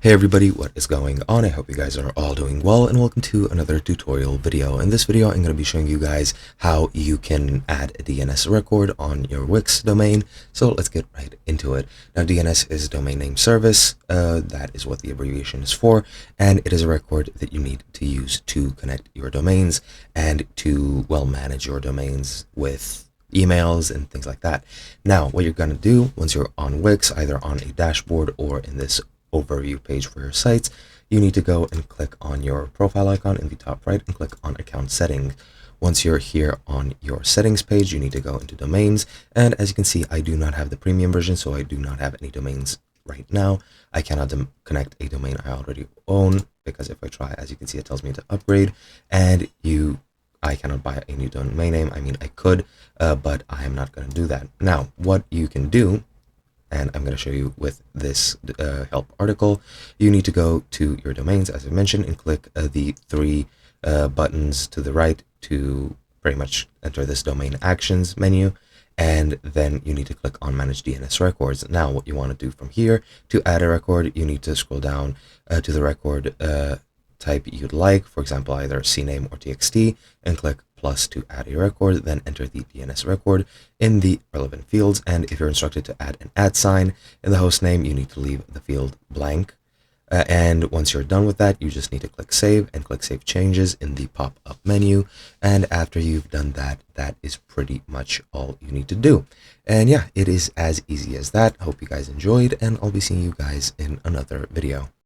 Hey everybody, what is going on? I hope you guys are all doing well, and welcome to another tutorial video. In this video, I'm going to be showing you guys how you can add a DNS record on your Wix domain. So let's get right into it. Now, DNS is domain name service. That is what the abbreviation is for, and it is a record that you need to use to connect your domains and to, well, manage your domains with emails and things like that. Now, what you're going to do once you're on Wix, either on a dashboard or in this overview page for your sites, you need to go and click on your profile icon in the top right and click on account settings. Once you're here on your settings page, you need to go into domains, and as you can see, I do not have the premium version, so I do not have any domains right now. I cannot connect a domain I already own, because if I try, as you can see, it tells me to upgrade, and I cannot buy a new domain name. I mean, I could, but I am not going to do that. Now, what you can do, and I'm going to show you with this help article, you need to go to your domains, as I mentioned, and click the three buttons to the right to pretty much enter this domain actions menu, and then you need to click on manage DNS records. Now, what you want to do from here, to add a record, you need to scroll down to the record type you'd like, for example, either CNAME or TXT, and click plus to add a record, then enter the DNS record in the relevant fields. And if you're instructed to add an @ sign in the host name, you need to leave the field blank. And once you're done with that, you just need to click save and click save changes in the pop-up menu. And after you've done that, that is pretty much all you need to do. And yeah, it is as easy as that. Hope you guys enjoyed, and I'll be seeing you guys in another video.